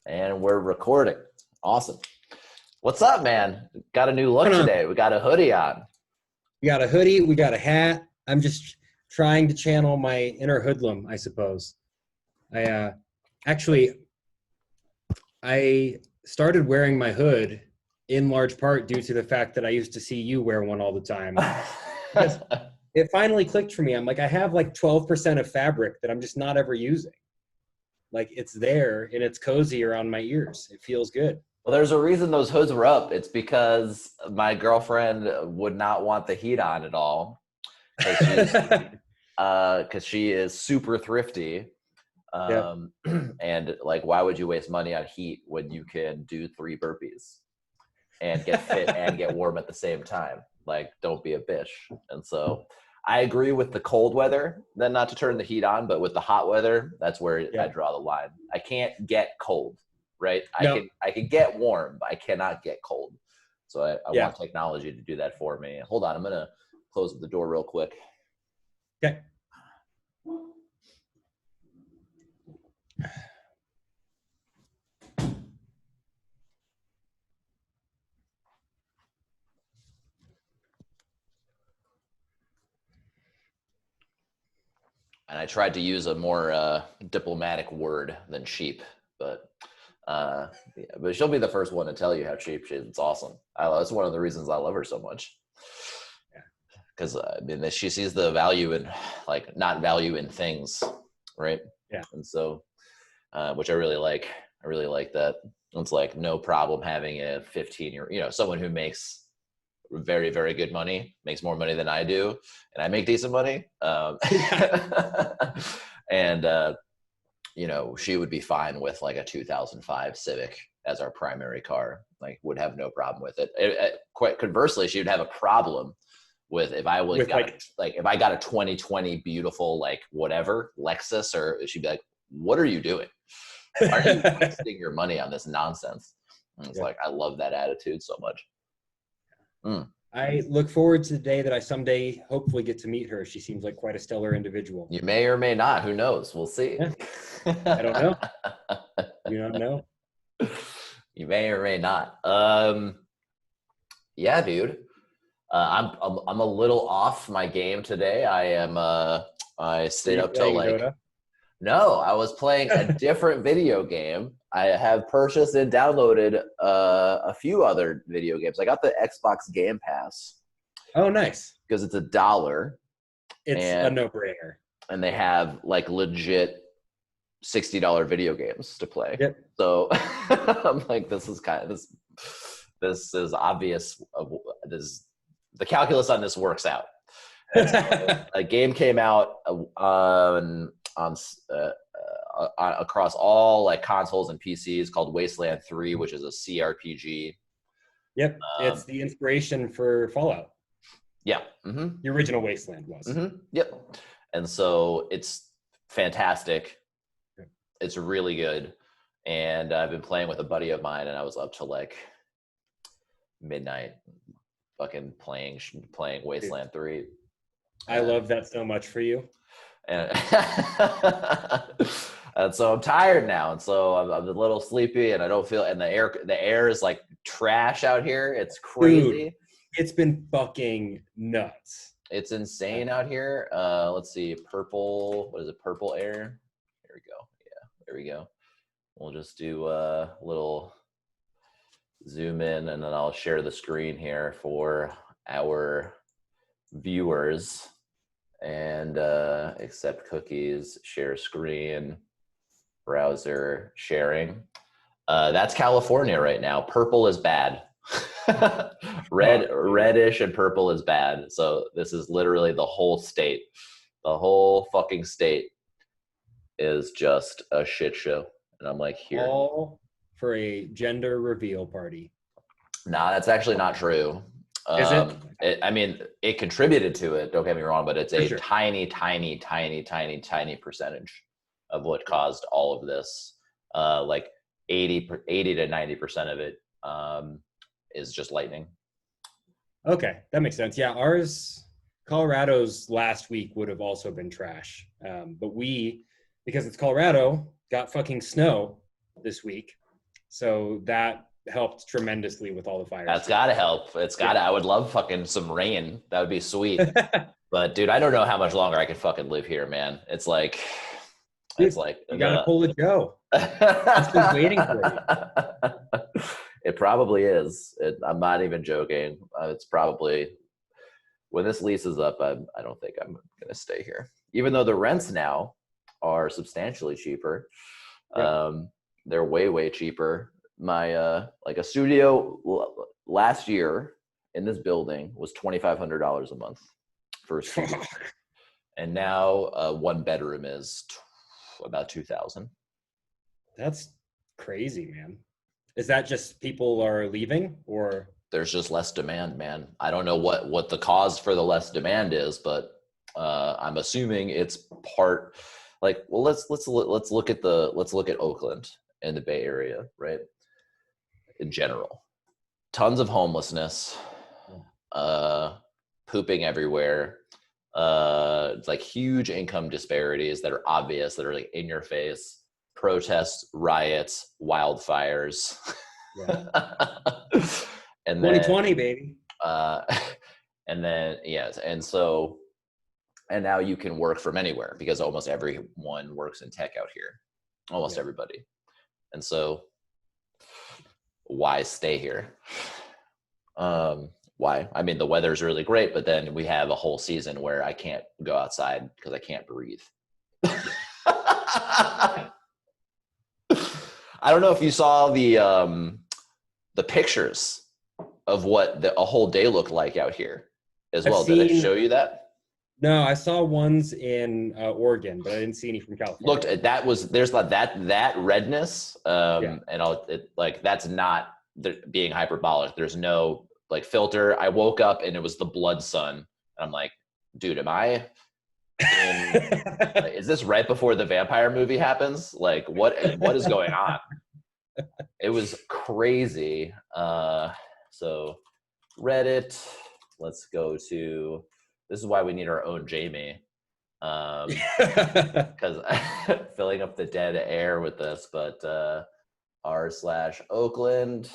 And we're recording. Awesome. What's up, man? Got a new look today. We got a hoodie on. We got a hoodie. We got a hat. I'm just trying to channel my inner hoodlum, I suppose. I started wearing my hood in large part due to the fact that I used to see you wear one all the time. Because it finally clicked for me. I'm like, I have like 12% of fabric that I'm just not ever using. Like, it's there and it's cozy around my ears. It feels good. Well, there's a reason those hoods were up. It's because my girlfriend would not want the heat on at all. Because she is super thrifty. And like, why would you waste money on heat when you can do 3 burpees and get fit and get warm at the same time? Like, don't be a bitch. And so I agree with the cold weather, then not to turn the heat on, but with the hot weather, that's where I draw the line. I can't get cold, right? I can get warm, but I cannot get cold. So I want technology to do that for me. Hold on, I'm gonna close the door real quick. Okay. And I tried to use a more diplomatic word than cheap, but she'll be the first one to tell you how cheap she is. It's awesome. That's one of the reasons I love her so much. Because I mean, she sees the value in, like, not value in things, right? Yeah. And so, which I really like. I really like that. It's like no problem having a 15-year, someone who makes very, very good money, makes more money than I do, and I make decent money. And she would be fine with like a 2005 Civic as our primary car. Like, would have no problem with it. Quite conversely, she would have a problem with if I if I got a 2020 beautiful, like, whatever Lexus, or she'd be like, "What are you doing? Why are you wasting your money on this nonsense?" And it's like, I love that attitude so much. I look forward to the day that I someday hopefully get to meet her. She seems like quite a stellar individual. You may or may not. Who knows? We'll see. Yeah. I don't know. You don't know. You may or may not. Yeah, dude. I'm a little off my game today. I stayed up till like Dota? No, I was playing a different video game. I have purchased and downloaded a few other video games. I got the Xbox Game Pass. Oh, nice. Because it's $1. It's a no-brainer. And they have like legit $60 video games to play. Yep. So I'm like, this is obvious. The calculus on this works out. A game came out across all like consoles and PCs called Wasteland 3, which is a CRPG. Yep, it's the inspiration for Fallout. Yeah. Mm-hmm. The original Wasteland was. Mm-hmm. Yep. And so it's fantastic. Yep. It's really good. And I've been playing with a buddy of mine, and I was up till like midnight fucking playing Wasteland 3. I love that so much for you. And, and so I'm tired now, and so I'm a little sleepy, and I don't feel. And the air is like trash out here. It's crazy. Dude, it's been fucking nuts. It's insane out here. Let's see, purple. What is it? Purple air. Here we go. Yeah, there we go. We'll just do a little zoom in, and then I'll share the screen here for our viewers. And accept cookies, share screen, browser sharing. That's California right now. Purple is bad. Reddish and purple is bad. So this is literally the whole state. The whole fucking state is just a shit show. And I'm like, here. All for a gender reveal party. Nah, that's actually not true. Is it? I mean, it contributed to it, don't get me wrong, but it's a tiny, tiny, tiny, tiny, tiny percentage of what caused all of this. Like 80 to 90% of it is just lightning. Okay, that makes sense. Yeah, Colorado's last week would have also been trash. But we, because it's Colorado, got fucking snow this week. so that helped tremendously with all the fires. That's gotta help. It's gotta. I would love fucking some rain. That would be sweet. But dude, I don't know how much longer I can fucking live here, man. It's like, Dude, it's like you gotta pull a Joe. Just waiting for you. It probably is. I'm not even joking. It's probably when this lease is up. I don't think I'm gonna stay here, even though the rents now are substantially cheaper. Yeah. They're way cheaper. My like a studio last year in this building was $2,500 a month for a studio, and now 1 bedroom is about 2,000. That's crazy, man. Is that just people are leaving, or There's just less demand, man. I don't know what the cause for the less demand is, but I'm assuming it's part like, well, let's look at Oakland and the Bay Area, right? In general, tons of homelessness, pooping everywhere, like huge income disparities that are obvious, that are like in your face, protests, riots, wildfires. yeah. And then 2020, baby. and then yes, and now you can work from anywhere because almost everyone works in tech out here, almost everybody. And so why stay here? Why? I mean, the weather's really great, but then we have a whole season where I can't go outside because I can't breathe. I don't know if you saw the pictures of what a whole day looked like out here as well. Did I show you that? No, I saw ones in Oregon, but I didn't see any from California. Looked, there's like that redness, and that's not being hyperbolic. There's no like filter. I woke up and it was the blood sun, and I'm like, dude, am I is this right before the vampire movie happens? Like, what is going on? It was crazy. So Reddit, let's go to, this is why we need our own Jamie. Because filling up the dead air with this, but r/Oakland,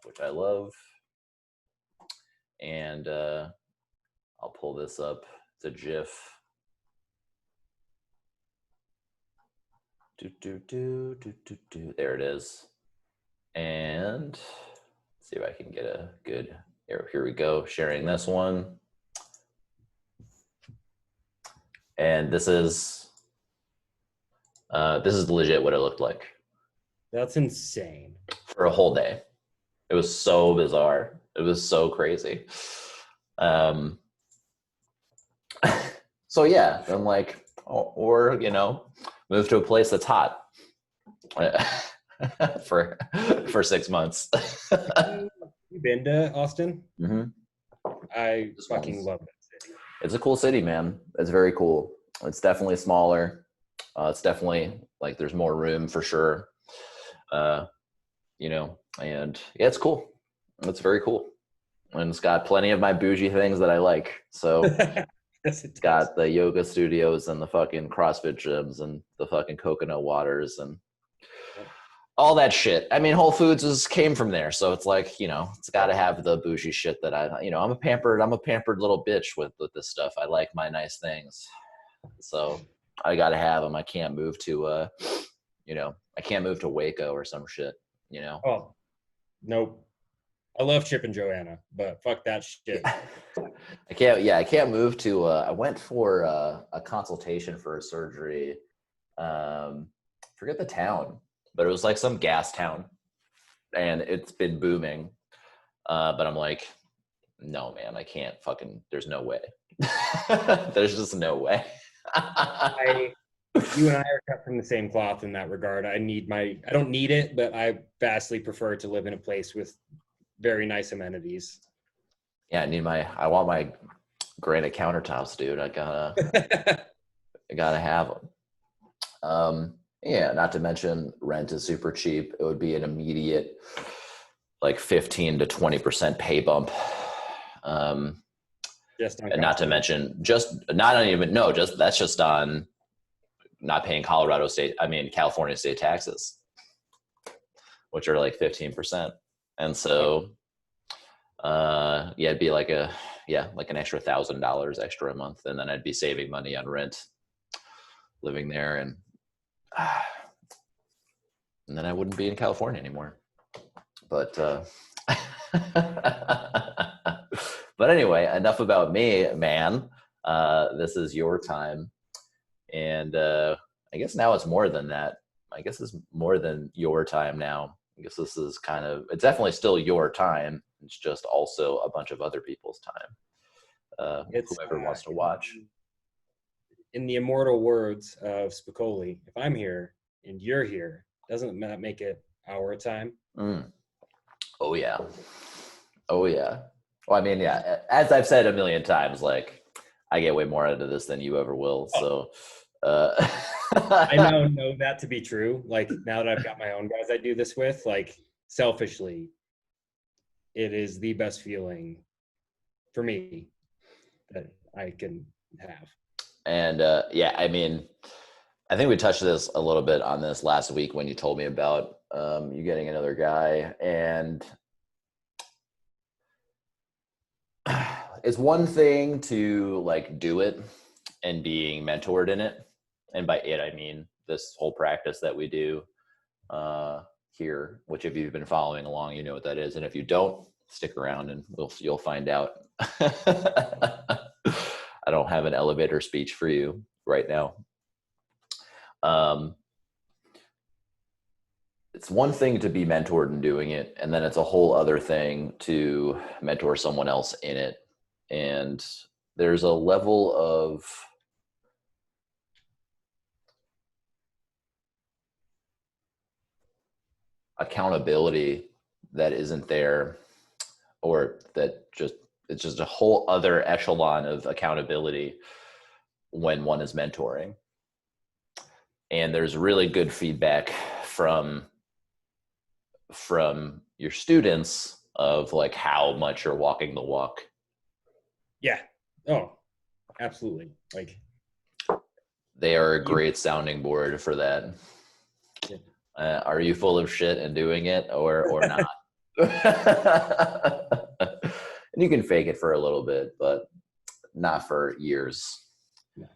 which I love. And I'll pull this up. It's a GIF. There it is. And let's see if I can get a good, here we go, sharing this one. And this is legit what it looked like. That's insane. For a whole day. It was so bizarre. It was so crazy. So yeah, I'm like, or move to a place that's hot for 6 months. You been to Austin? Mm-hmm. I fucking love that city. It's a cool city, man. It's very cool. It's definitely smaller. It's definitely like there's more room for sure. And yeah, it's cool. It's very cool. And it's got plenty of my bougie things that I like. So Yes, it's got the yoga studios and the fucking CrossFit gyms and the fucking coconut waters and all that shit. I mean, Whole Foods came from there. So it's like, it's got to have the bougie shit that I'm a pampered little bitch with this stuff. I like my nice things. So I got to have them. I can't move to, I can't move to Waco or some shit, Oh, nope. I love Chip and Joanna, but fuck that shit. I can't move to, I went for a consultation for a surgery. Forget the town, but it was like some gas town and it's been booming. But I'm like, no, man, I can't there's no way. There's just no way. You and I are cut from the same cloth in that regard. I don't need it, but I vastly prefer to live in a place with very nice amenities. Yeah, I want my granite countertops, dude. I gotta have them. Yeah, not to mention rent is super cheap. It would be an immediate like 15 to 20% pay bump. Just on and not to mention that's just on not paying California state taxes, which are like 15%. And so, yeah, it'd be like an extra $1,000 extra a month. And then I'd be saving money on rent living there. And then I wouldn't be in California anymore. But, but anyway, enough about me, man. This is your time. And I guess now it's more than that. I guess it's more than your time now. I guess this is it's definitely still your time. It's just also a bunch of other people's time. Whoever wants to watch. In the immortal words of Spicoli, if I'm here and you're here, doesn't that make it our time? Oh yeah. Well, I mean, yeah, as I've said a million times, like I get way more out of this than you ever will. So I now know that to be true. Like now that I've got my own guys I do this with, like selfishly, it is the best feeling for me that I can have. And yeah, I mean, I think we touched this a little bit on this last week when you told me about you getting another guy. And it's one thing to like do it and being mentored in it. And by it, I mean this whole practice that we do here, which if you've been following along, you know what that is. And if you don't, stick around and you'll find out. I don't have an elevator speech for you right now. It's one thing to be mentored in doing it, and then it's a whole other thing to mentor someone else in it. And there's a level of accountability that isn't there, or that just it's just a whole other echelon of accountability when one is mentoring. And there's really good feedback from your students of like how much you're walking the walk. Yeah. Oh, absolutely. Like they are a great sounding board for that. Yeah. Are you full of shit and doing it or not? And you can fake it for a little bit, but not for years. Yeah.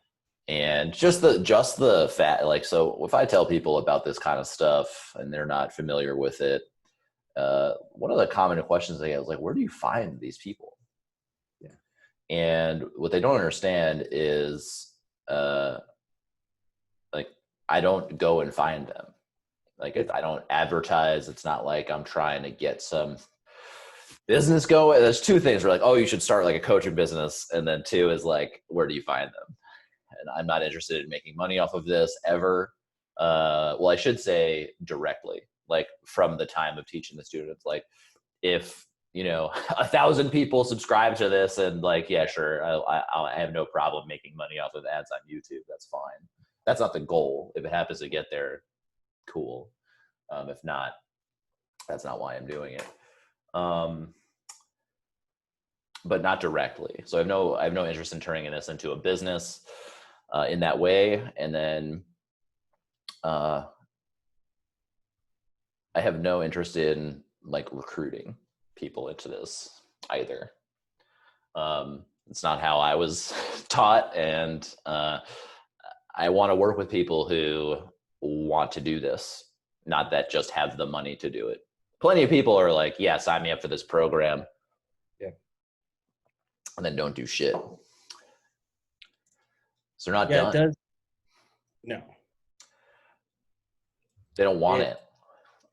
And just the fact, like, so if I tell people about this kind of stuff and they're not familiar with it, one of the common questions they get is like, where do you find these people? Yeah. And what they don't understand is, like, I don't go and find them. Like, I don't advertise. It's not like I'm trying to get some business going. There's two things. We're like, oh, you should start like a coaching business. And then two is like, where do you find them? And I'm not interested in making money off of this ever. Well, I should say directly, like from the time of teaching the students, like if, 1,000 people subscribe to this and like, yeah, sure. I have no problem making money off of ads on YouTube. That's fine. That's not the goal. If it happens to get there, cool. If not, that's not why I'm doing it. But not directly. So I have no interest in turning this into a business in that way. And then I have no interest in like recruiting people into this either. It's not how I was taught, and I want to work with people who want to do this, not that just have the money to do it. Plenty of people are like, yeah, sign me up for this program. Yeah. And then don't do shit. So they're not done. It does. No. They don't want it.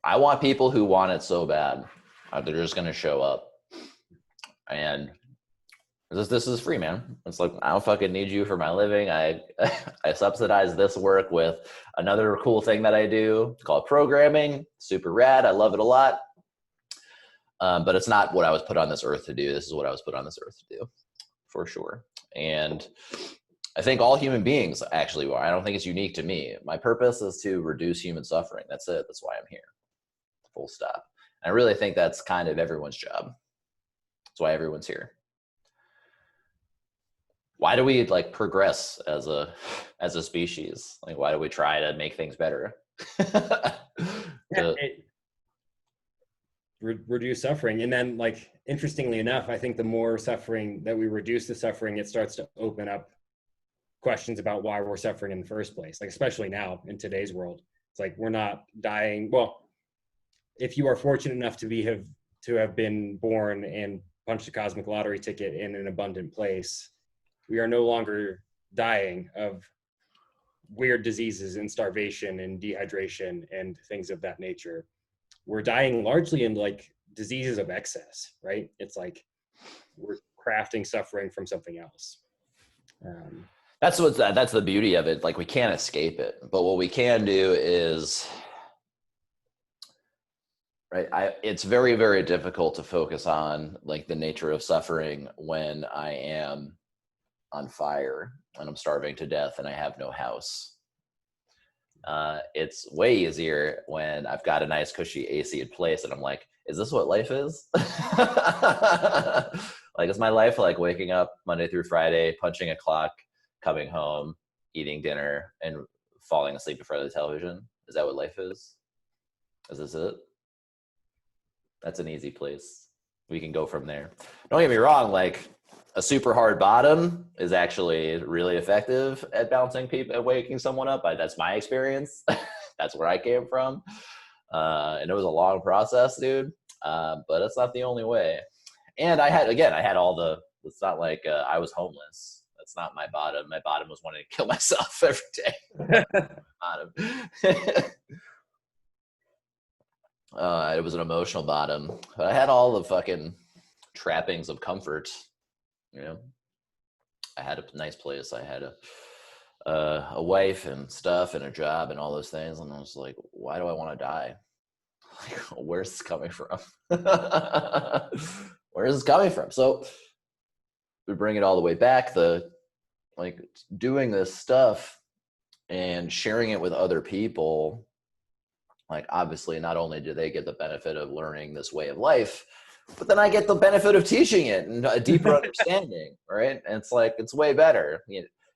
I want people who want it so bad. They're just going to show up. And this is free, man. It's like, I don't fucking need you for my living. I subsidize this work with another cool thing that I do called programming. Super rad. I love it a lot. But it's not what I was put on this earth to do. This is what I was put on this earth to do, for sure. And I think all human beings actually are. I don't think it's unique to me. My purpose is to reduce human suffering. That's it. That's why I'm here. Full stop. And I really think that's kind of everyone's job. That's why everyone's here. why do we like progress as a species? Like, why do we try to make things better? Reduce suffering. And then, like, interestingly enough, I think the more suffering that we reduce the suffering, it starts to open up questions about why we're suffering in the first place. Like, especially now in today's world, it's like we're not dying. Well, if you are fortunate enough to have been born and punched a cosmic lottery ticket in an abundant place, we are no longer dying of weird diseases and starvation and dehydration and things of that nature. We're dying largely in like diseases of excess, right? It's like we're crafting suffering from something else. That's the beauty of it. Like, we can't escape it, but what we can do is, right, it's very, very difficult to focus on like the nature of suffering when I am on fire and I'm starving to death and I have no house. It's way easier when I've got a nice cushy AC in place and I'm like, is this what life is? Like, is my life like waking up Monday through Friday, punching a clock, coming home, eating dinner, and falling asleep in front of the television? Is that what life is? Is this it? That's an easy place. We can go from there. Don't get me wrong, like, a super hard bottom is actually really effective at bouncing people, at waking someone up. That's my experience. That's where I came from. And it was a long process, dude. But it's not the only way. And I had all it's not like I was homeless. That's not my bottom. My bottom was wanting to kill myself every day. Bottom. It was an emotional bottom. But I had all the fucking trappings of comfort. You know, I had a nice place. I had a wife and stuff and a job and all those things. And I was like, why do I want to die? Like, where's this coming from? Where is this coming from? So we bring it all the way back. Like, doing this stuff and sharing it with other people. Like, obviously, not only do they get the benefit of learning this way of life, but then I get the benefit of teaching it and a deeper understanding, right? And it's like, it's way better.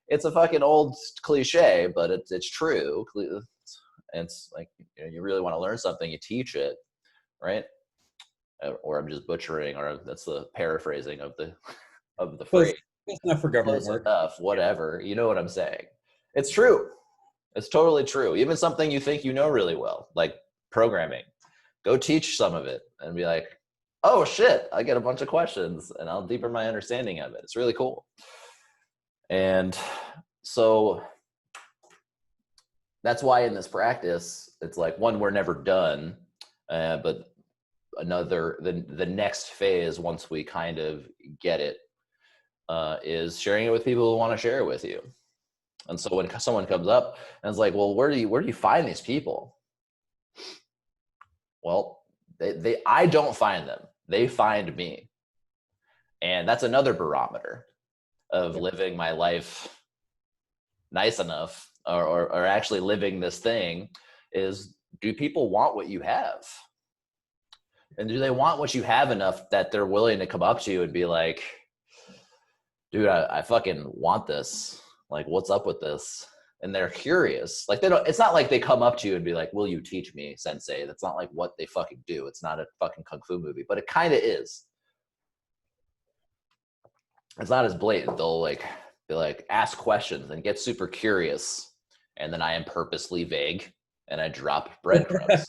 It's a fucking old cliche, but it's true. And it's like, you really want to learn something, you teach it, right? Or I'm just butchering, or that's the paraphrasing of the phrase. It's enough for government work. Enough, whatever. You know what I'm saying? It's true. It's totally true. Even something you think you know really well, like programming, go teach some of it and be like, oh shit, I get a bunch of questions and I'll deepen my understanding of it. It's really cool. And so that's why in this practice, it's like, one, we're never done, but the next phase, once we kind of get it, is sharing it with people who want to share it with you. And so when someone comes up and it's like, well, where do you find these people? Well, I don't find them. They find me. And that's another barometer of living my life nice enough, or actually living this thing, is, do people want what you have? And do they want what you have enough that they're willing to come up to you and be like, dude, I fucking want this. Like, what's up with this? And they're curious. Like, it's not like they come up to you and be like, will you teach me, sensei? That's not like what they fucking do. It's not a fucking kung fu movie, but it kind of is. It's not as blatant. They'll like ask questions and get super curious. And then I am purposely vague and I drop breadcrumbs.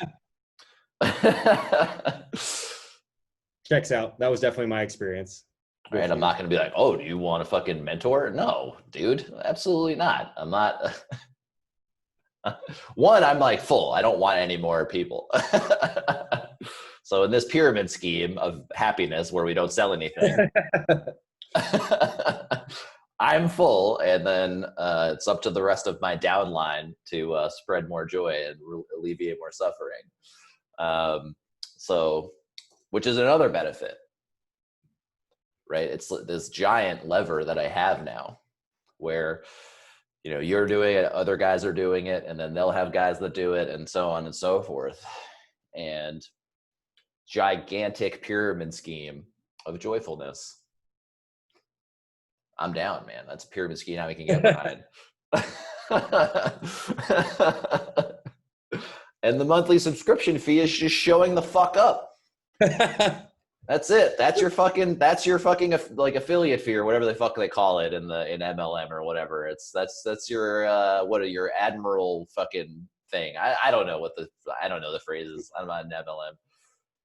Checks out. That was definitely my experience. And I'm not going to be like, oh, do you want a fucking mentor? No, dude, absolutely not. I'm not. One, I'm like full. I don't want any more people. So in this pyramid scheme of happiness where we don't sell anything, I'm full. And then it's up to the rest of my downline to spread more joy and alleviate more suffering. So, which is another benefit. Right? It's this giant lever that I have now where, you're doing it, other guys are doing it, and then they'll have guys that do it, and so on and so forth. And gigantic pyramid scheme of joyfulness. I'm down, man. That's a pyramid scheme now we can get behind. And the monthly subscription fee is just showing the fuck up. That's it. That's your fucking like affiliate fee or whatever the fuck they call it in MLM or whatever. That's your your admiral fucking thing. I don't know I don't know the phrases. I'm not an MLM.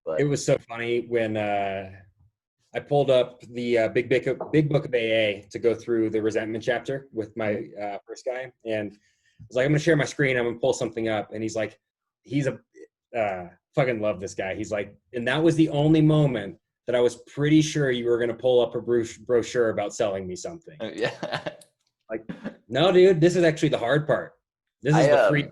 But it was so funny when I pulled up the Big Book of AA to go through the resentment chapter with my first guy, and I was like, I'm gonna share my screen. I'm gonna pull something up, and he's like, he's a fucking love this guy. He's like, and that was the only moment that I was pretty sure you were gonna pull up a brochure about selling me something. Yeah. Like, no, dude, this is actually the hard part. This is the free.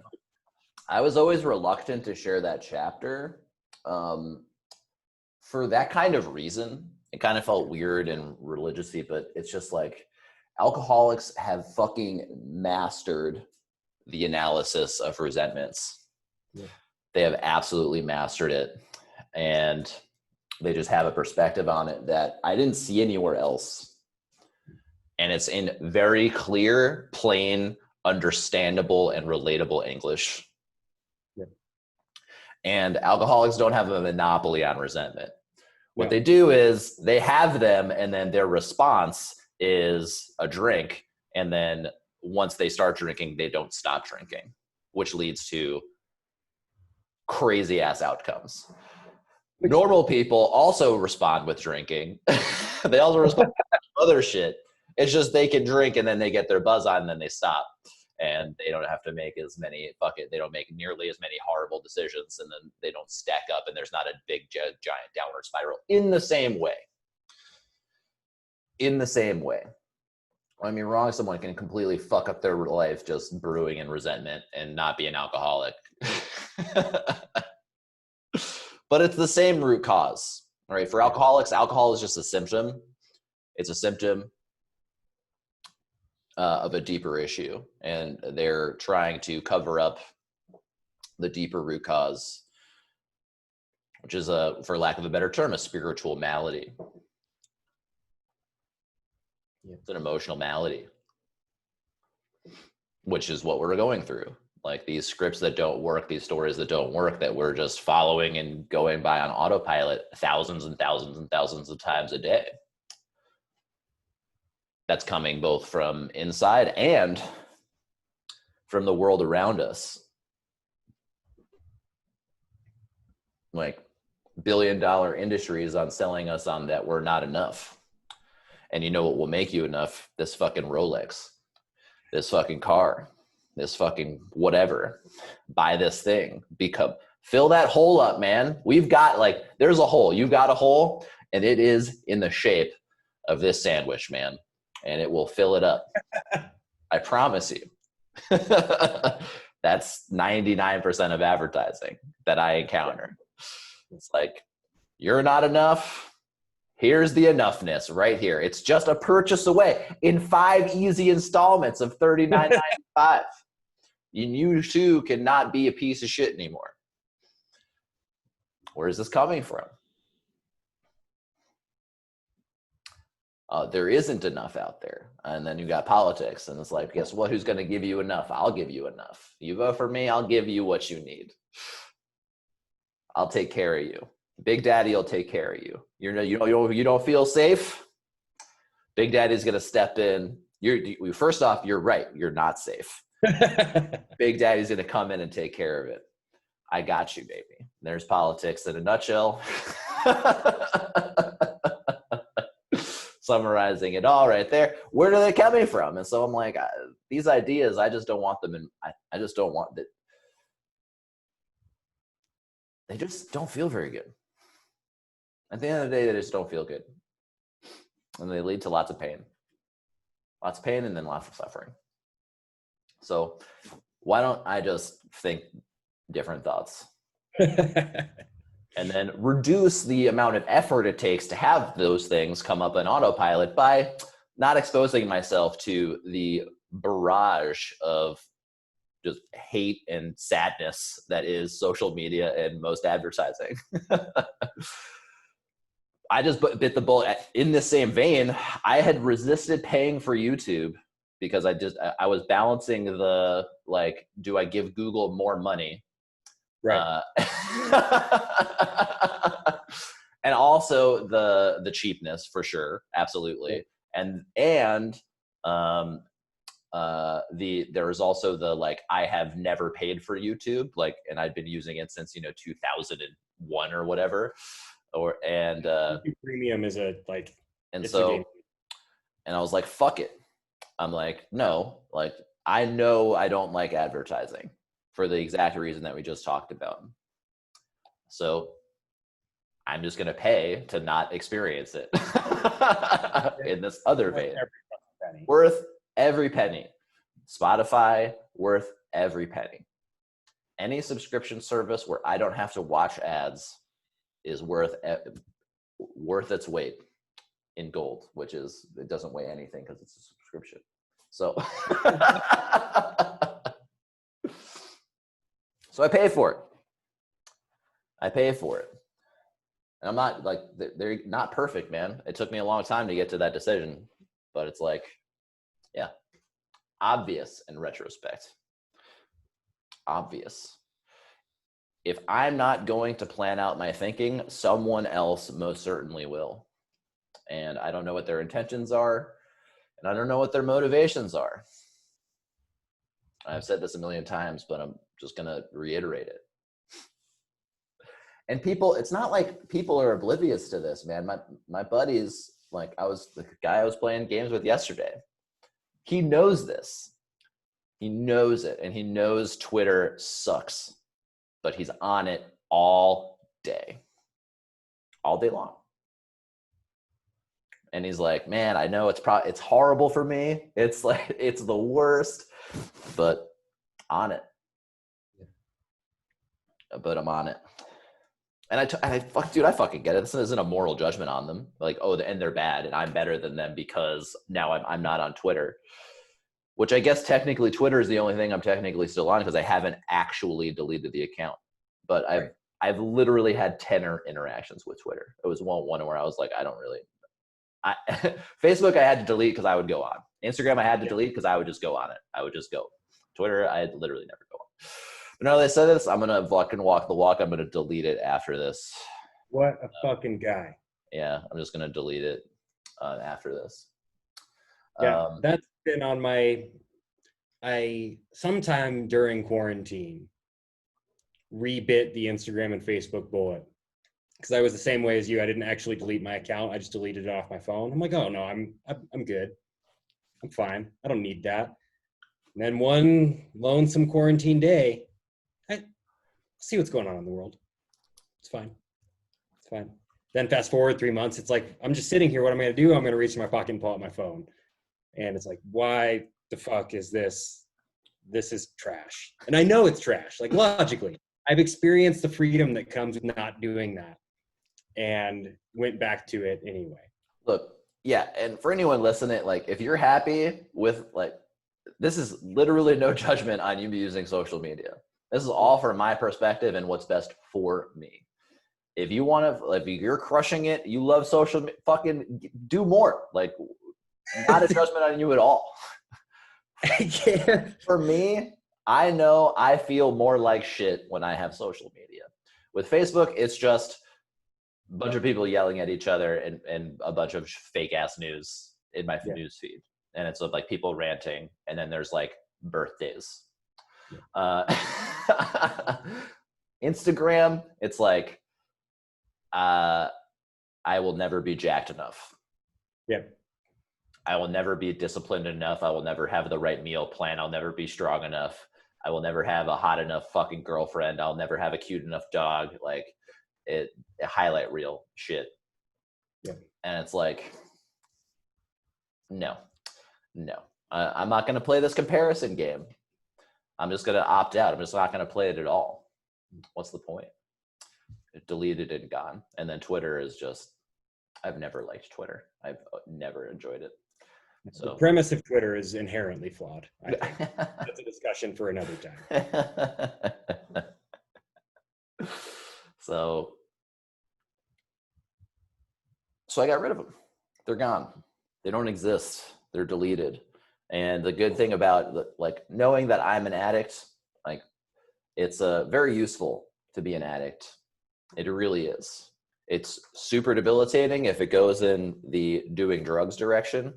I was always reluctant to share that chapter for that kind of reason. It kind of felt weird and religious-y, but it's just like alcoholics have fucking mastered the analysis of resentments. Yeah. They have absolutely mastered it. And they just have a perspective on it that I didn't see anywhere else. And it's in very clear, plain, understandable, and relatable English. Yeah. And alcoholics don't have a monopoly on resentment. What they do is they have them, and then their response is a drink. And then once they start drinking, they don't stop drinking, which leads to crazy ass outcomes. Normal people also respond with drinking. They also respond to other shit. It's just they can drink and then they get their buzz on and then they stop. And they don't have to make they don't make nearly as many horrible decisions, and then they don't stack up, and there's not a big giant downward spiral in the same way. I mean, wrong, someone can completely fuck up their life just brewing in resentment and not be an alcoholic. But it's the same root cause, right? For alcoholics, alcohol is just a symptom. It's a symptom of a deeper issue, and they're trying to cover up the deeper root cause, which is for lack of a better term, a spiritual malady. Yeah. It's an emotional malady, which is what we're going through. Like these scripts that don't work, these stories that don't work, that we're just following and going by on autopilot thousands and thousands and thousands of times a day. That's coming both from inside and from the world around us. Like billion-dollar industries on selling us on that we're not enough. And you know what will make you enough? This fucking Rolex, this fucking car, this fucking whatever. Buy this thing. Fill that hole up, man. We've got there's a hole. You've got a hole, and it is in the shape of this sandwich, man. And it will fill it up. I promise you. That's 99% of advertising that I encounter. It's like, you're not enough. Here's the enoughness right here. It's just a purchase away in 5 easy installments of $39.95. You too cannot be a piece of shit anymore. Where is this coming from? There isn't enough out there. And then you got politics, and it's like, guess what? Who's going to give you enough? I'll give you enough. You vote for me, I'll give you what you need. I'll take care of you. Big Daddy will take care of you. You don't feel safe? Big Daddy's going to step in. First off, you're right. You're not safe. Big Daddy's going to come in and take care of it. I got you, baby. There's politics in a nutshell. Summarizing it all right there. Where are they coming from? And so I'm like, these ideas, I just don't want them. And I just don't want that. They just don't feel very good. At the end of the day, they just don't feel good. And they lead to lots of pain. Lots of pain and then lots of suffering. So why don't I just think different thoughts? And then reduce the amount of effort it takes to have those things come up on autopilot by not exposing myself to the barrage of just hate and sadness that is social media and most advertising. I just bit the bullet. In the same vein, I had resisted paying for YouTube because I was balancing the, like, do I give Google more money? Right. And also the cheapness, for sure, absolutely. And there was also the, like, I have never paid for YouTube, like, and I'd been using it since 2001 or whatever, YouTube Premium is and it's a game. so and I was like, fuck it. I'm like, no, like, I know I don't like advertising for the exact reason that we just talked about. So I'm just going to pay to not experience it in this other vein. Worth every penny. Spotify, worth every penny. Any subscription service where I don't have to watch ads is worth its weight in gold, which is, it doesn't weigh anything because it's a subscription. So, so I pay for it. And I'm not, like, they're not perfect, man. It took me a long time to get to that decision, but it's like, yeah, obvious in retrospect. Obvious. If I'm not going to plan out my thinking, someone else most certainly will. And I don't know what their intentions are, and I don't know what their motivations are. I've said this a million times, but I'm just going to reiterate it. And people, it's not like people are oblivious to this, man. My buddies, like, the guy I was playing games with yesterday, he knows this. He knows it, and he knows Twitter sucks, but he's on it all day long. And he's like, man, I know it's horrible for me. It's like, it's the worst, but on it. But I'm on it. And I fucking get it. This isn't a moral judgment on them. Like, oh, and they're bad, and I'm better than them because now I'm not on Twitter. Which I guess technically Twitter is the only thing I'm technically still on because I haven't actually deleted the account. But I've literally had 10 interactions with Twitter. It was one where I was like, Facebook I had to delete because I would go on. Instagram I had to delete because I would just go on it. I would just go. Twitter I'd literally never go on. But now that I said this, I'm gonna fucking walk the walk. I'm gonna delete it after this. What a fucking guy. Yeah, I'm just gonna delete it after this. Yeah, that's been on I sometime during quarantine rebit the Instagram and Facebook bullet because I was the same way as you. I didn't actually delete my account. I just deleted it off my phone. I'm like, oh no, I'm good. I'm fine. I don't need that. And then one lonesome quarantine day, I see what's going on in the world. It's fine. It's fine. Then fast forward 3 months, it's like, I'm just sitting here. What I'm going to do, I'm going to reach in my pocket and pull out my phone. And it's like, why the fuck is this? This is trash. And I know it's trash, like, logically. I've experienced the freedom that comes with not doing that and went back to it anyway. Look, yeah, and for anyone listening, like, if you're happy with, like, this is literally no judgment on you using social media. This is all from my perspective and what's best for me. If you want to, if you're crushing it, you love social media, fucking do more. Like, not a judgment on you at all. For me, I know I feel more like shit when I have social media. With Facebook, it's just a bunch of people yelling at each other and a bunch of fake ass news in my news feed. And it's like people ranting, and then there's like birthdays. Instagram, it's like, I will never be jacked enough. Yep. I will never be disciplined enough. I will never have the right meal plan. I'll never be strong enough. I will never have a hot enough fucking girlfriend. I'll never have a cute enough dog. Like, it highlight reel shit. Yeah. And it's like, no. I'm not going to play this comparison game. I'm just going to opt out. I'm just not going to play it at all. What's the point? It deleted and gone. And then Twitter is just, I've never liked Twitter. I've never enjoyed it. So the premise of Twitter is inherently flawed, I think. That's a discussion for another time. So So I got rid of them. They're gone. They don't exist. They're deleted. And the good thing about like knowing that I'm an addict, like it's very useful to be an addict. It really is. It's super debilitating if it goes in the doing drugs direction,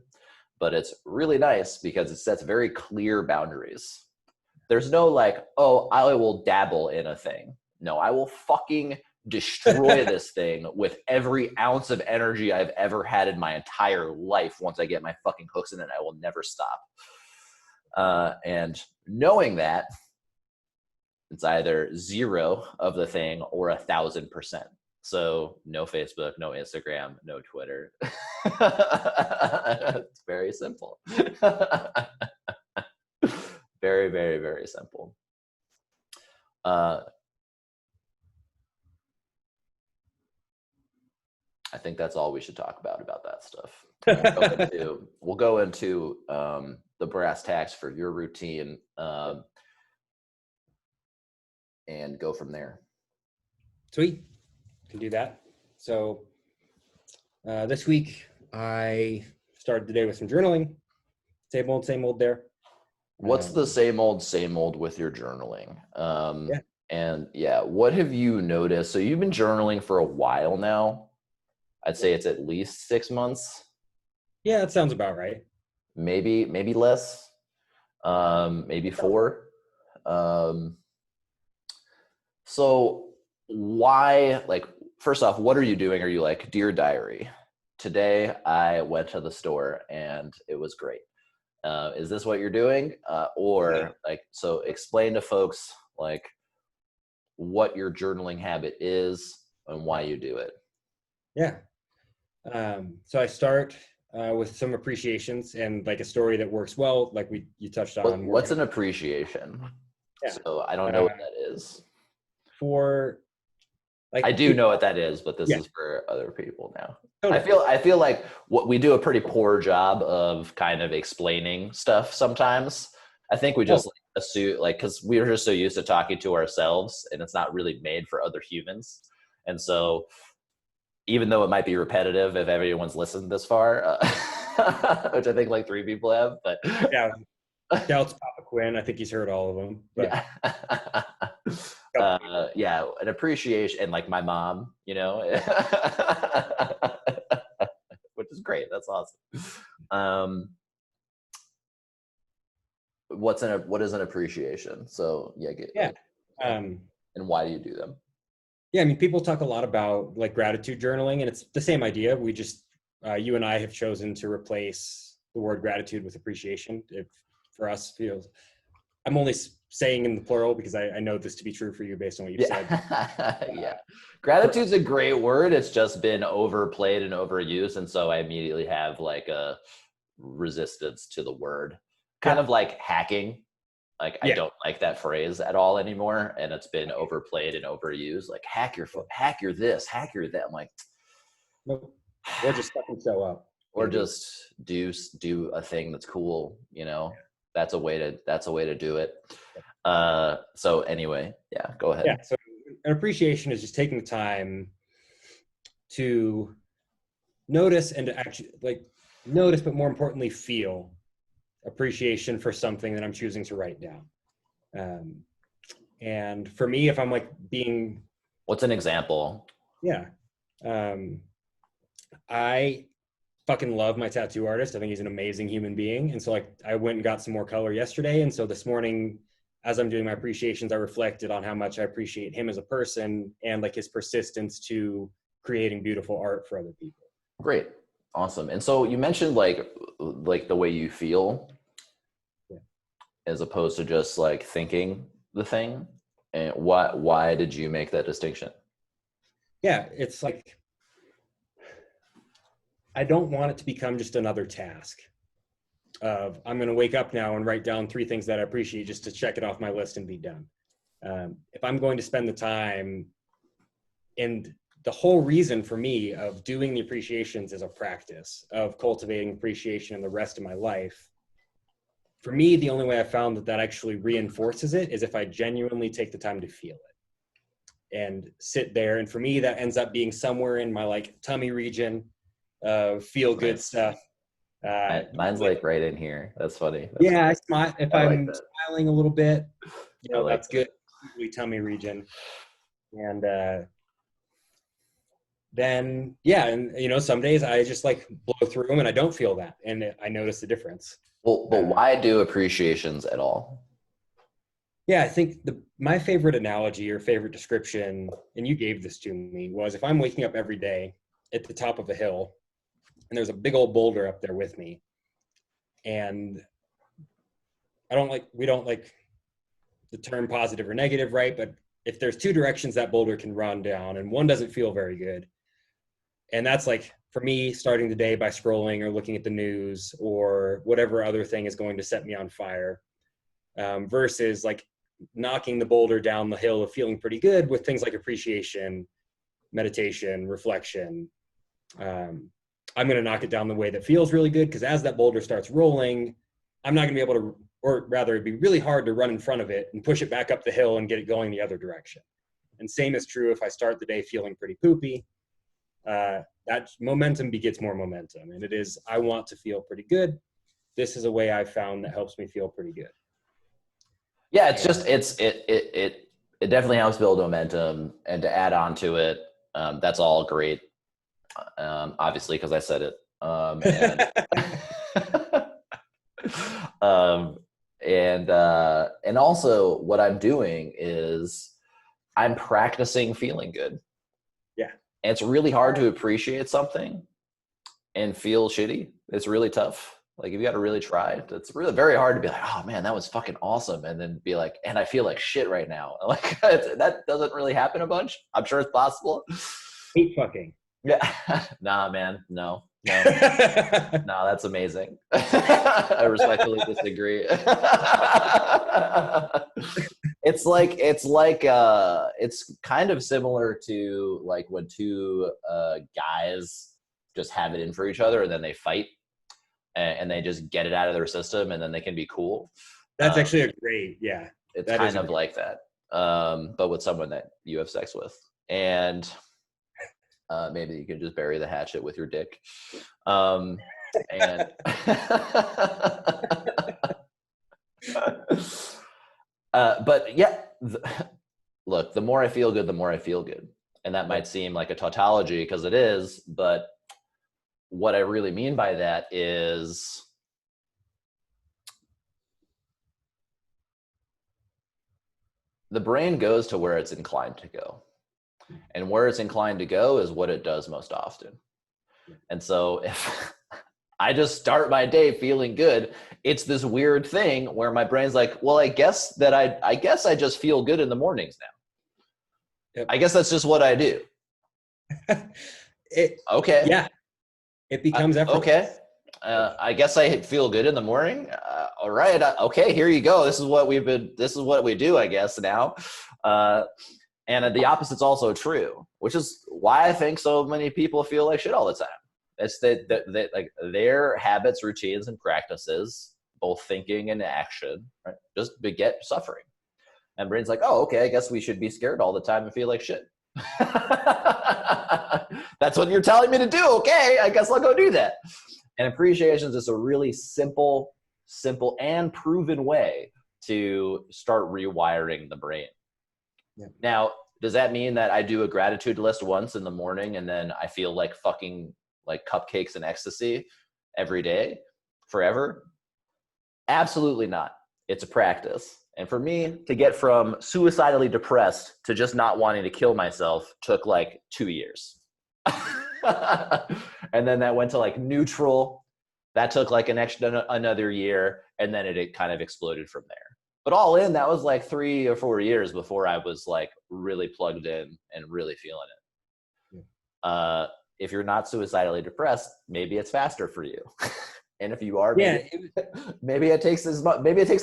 but it's really nice because it sets very clear boundaries. There's no like, oh, I will dabble in a thing. No, I will fucking destroy this thing with every ounce of energy I've ever had in my entire life. Once I get my fucking hooks in it, I will never stop. And knowing that, it's either 0 of the thing or 1,000%. So no Facebook, no Instagram, no Twitter. It's very simple. Very, very, very simple. I think that's all we should talk about that stuff. We'll go into the brass tacks for your routine and go from there. Sweet. Can do that. So this week I started the day with some journaling. Same old there. What's the same old with your journaling? And yeah, what have you noticed? So you've been journaling for a while now. I'd say it's at least 6 months. Yeah, that sounds about right. Maybe less. Maybe 4. So why, like, first off, what are you doing? Are you like, dear diary, today I went to the store and it was great. Is this what you're doing? Like, so explain to folks like what your journaling habit is and why you do it. Yeah. So I start with some appreciations and like a story that works well, like you touched on. What's an appreciation? Yeah. So I don't know what that is. I do know what that is, but this is for other people now. Totally. I feel like what we do a pretty poor job of kind of explaining stuff sometimes. I think we just assume, like, because we're just so used to talking to ourselves, and it's not really made for other humans. And so, even though it might be repetitive if everyone's listened this far, which I think like 3 people have, but yeah, doubts Papa Quinn. I think he's heard all of them. But. Yeah, an appreciation, and like my mom, you know, which is great. That's awesome. What is an appreciation? So and why do you do them? Yeah, I mean, people talk a lot about like gratitude journaling, and it's the same idea. We just you and I have chosen to replace the word gratitude with appreciation. It for us feels. I'm only saying in the plural because I know this to be true for you based on what you've said. Yeah. Gratitude's a great word. It's just been overplayed and overused. And so I immediately have like a resistance to the word. Kind of like hacking. Like I don't like that phrase at all anymore. And it's been overplayed and overused. Like hack your this, hack your that. I'm like, nope. Or just fucking show up. Or just do a thing that's cool, you know? That's a way to do it. So anyway, yeah, go ahead. Yeah. So an appreciation is just taking the time to notice and to actually like notice, but more importantly, feel appreciation for something that I'm choosing to write down. And for me, if I'm like being, what's an example? Yeah. I fucking love my tattoo artist. I think he's an amazing human being. And so like I went and got some more color yesterday. And so this morning, as I'm doing my appreciations, I reflected on how much I appreciate him as a person and like his persistence to creating beautiful art for other people. Great. Awesome. And so you mentioned like the way you feel as opposed to just like thinking the thing. And why did you make that distinction? Yeah, it's like, I don't want it to become just another task of I'm going to wake up now and write down 3 things that I appreciate just to check it off my list and be done. If I'm going to spend the time, and the whole reason for me of doing the appreciations is a practice of cultivating appreciation in the rest of my life. For me, the only way I found that actually reinforces it is if I genuinely take the time to feel it and sit there. And for me, that ends up being somewhere in my like tummy region. feel good Nice. stuff. Mine's like right in here. That's funny. That's Yeah, cool. I smile if I like I'm that. smiling a little bit. I like That's that. good. Usually tummy region, and then yeah, and some days I just like blow through them and I don't feel that, and I notice the difference. Well, but why do appreciations at all? Yeah, I think my favorite analogy or favorite description, and you gave this to me, was if I'm waking up every day at the top of a hill and there's a big old boulder up there with me, and we don't like the term positive or negative, right? But if there's two directions that boulder can run down and one doesn't feel very good, and that's like for me starting the day by scrolling or looking at the news or whatever other thing is going to set me on fire, versus like knocking the boulder down the hill of feeling pretty good with things like appreciation, meditation, reflection. I'm going to knock it down the way that feels really good, because as that boulder starts rolling, I'm not going to be able to, or rather it'd be really hard to run in front of it and push it back up the hill and get it going the other direction. And same is true if I start the day feeling pretty poopy. That momentum begets more momentum, and it is, I want to feel pretty good. This is a way I've found that helps me feel pretty good. Yeah, it's just it definitely helps build momentum, and to add on to it, that's all great. Obviously, because I said it. And also what I'm doing is I'm practicing feeling good. Yeah. And it's really hard to appreciate something and feel shitty. It's really tough. Like, you got to really try. It's really very hard to be like, oh man, that was fucking awesome, and then be like, and I feel like shit right now. Like, that doesn't really happen a bunch. I'm sure it's possible. Hate fucking. Yeah. Nah, man. No, that's amazing. I respectfully disagree. It's kind of similar to like when two guys just have it in for each other and then they fight and they just get it out of their system and then they can be cool. That's actually a great, yeah. It's kind of like that, but with someone that you have sex with. And maybe you can just bury the hatchet with your dick. And but yeah, look, the more I feel good, the more I feel good. And that might seem like a tautology, because it is, but what I really mean by that is the brain goes to where it's inclined to go. And where it's inclined to go is what it does most often. And so if I just start my day feeling good, it's this weird thing where my brain's like, well, I guess I just feel good in the mornings now. Yep. I guess that's just what I do. Okay. Yeah. It becomes effortless. Okay. I guess I feel good in the morning. All right. Okay, here you go. This is what we do, I guess, now. And the opposite's also true, which is why I think so many people feel like shit all the time. It's that like their habits, routines, and practices, both thinking and action, right, just beget suffering. And brain's like, oh, okay, I guess we should be scared all the time and feel like shit. That's what you're telling me to do. Okay, I guess I'll go do that. And appreciation is just a really simple and proven way to start rewiring the brain. Yeah. Now, does that mean that I do a gratitude list once in the morning and then I feel like fucking like cupcakes and ecstasy every day forever? Absolutely not. It's a practice. And for me to get from suicidally depressed to just not wanting to kill myself took like 2 years. And then that went to like neutral. That took like another year. And then it kind of exploded from there. But all in, that was like 3 or 4 years before I was like really plugged in and really feeling it. Yeah. If you're not suicidally depressed, maybe it's faster for you. And if you are, maybe it takes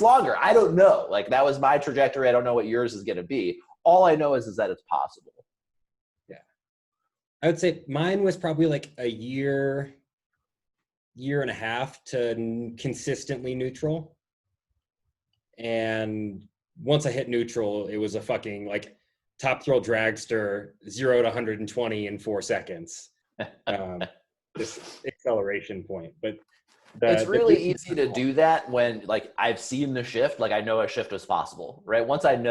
longer. I don't know. Like, that was my trajectory. I don't know what yours is going to be. All I know is that it's possible. Yeah. I would say mine was probably like a year and a half to consistently neutral. And once I hit neutral, it was a fucking like Top Thrill dragster 0 to 120 in 4 seconds. this acceleration point. But it's really easy to do that when like I've seen the shift, like I know a shift is possible, right? Once I've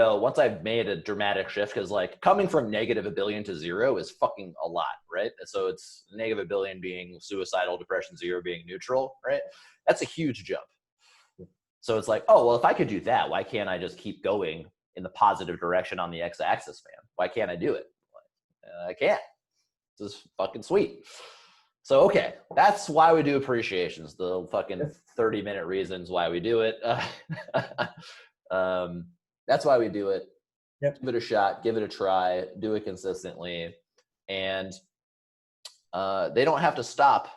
made a dramatic shift, because like coming from negative $1 billion to zero is fucking a lot, right? So it's negative $1 billion being suicidal, depression, zero being neutral, right? That's a huge jump. So it's like, oh, well, if I could do that, why can't I just keep going in the positive direction on the x-axis, man? Why can't I do it? I can't. This is fucking sweet. So, okay, that's why we do appreciations, the fucking 30-minute reasons why we do it. That's why we do it. Yep. Give it a shot, give it a try, do it consistently. And they don't have to stop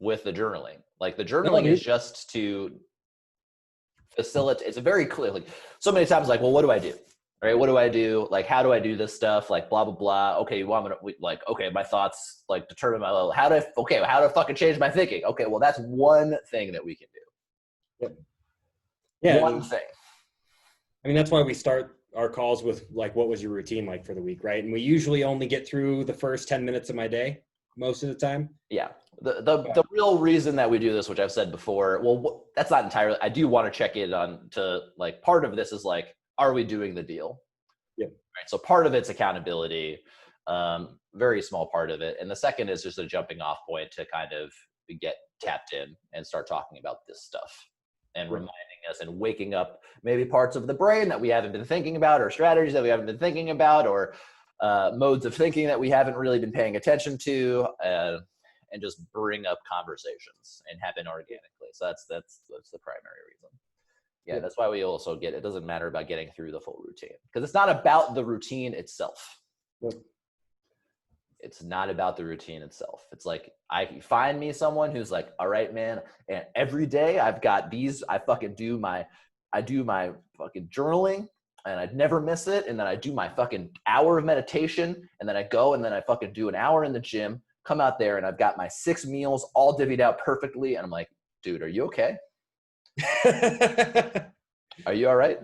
with the journaling. Like the journaling is just to facilitate. It's a very clear, like so many times like, well, what do I do? Right? What do I do? Like, how do I do this stuff? Like, blah, blah, blah. Okay, you want me to, like, okay, my thoughts, like, determine my level. How to fucking change my thinking? Okay, well, that's one thing that we can do. Yep. Yeah. One thing. I mean, that's why we start our calls with, like, what was your routine like for the week, right? And we usually only get through the first 10 minutes of my day most of the time. Yeah. The real reason that we do this, which I've said before, well, that's not entirely, I do want to check in on to, like, part of this is, like, are we doing the deal? Yeah. Right. So part of it's accountability, very small part of it. And the second is just a jumping off point to kind of get tapped in and start talking about this stuff and reminding us and waking up maybe parts of the brain that we haven't been thinking about, or strategies that we haven't been thinking about, or modes of thinking that we haven't really been paying attention to, and just bring up conversations and happen organically. So that's the primary reason. Yeah, that's why we also get, it doesn't matter about getting through the full routine, because it's not about the routine itself. Yep. It's not about the routine itself. It's like, I find me someone who's like, all right, man, and every day I've got these, I do my fucking journaling and I'd never miss it. And then I do my fucking hour of meditation, and then I go and then I fucking do an hour in the gym, come out there and I've got my 6 meals all divvied out perfectly. And I'm like, dude, are you okay? Are you all right?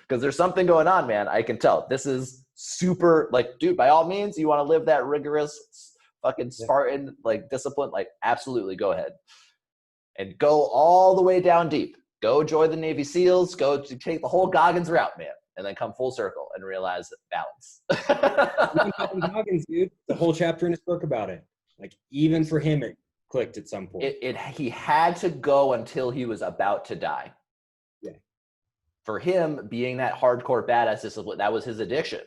Because there's something going on, man. I can tell. This is super, like, dude, by all means, you want to live that rigorous fucking Spartan like discipline, like, absolutely go ahead and go all the way down deep. Go join the Navy SEALs, go to take the whole Goggins route, man, and then come full circle and realize balance. Even Goggins, dude, the whole chapter in his book about it. Like, even for him, it clicked at some point. He had to go until he was about to die. Yeah. For him, being that hardcore badass discipline, that was his addiction.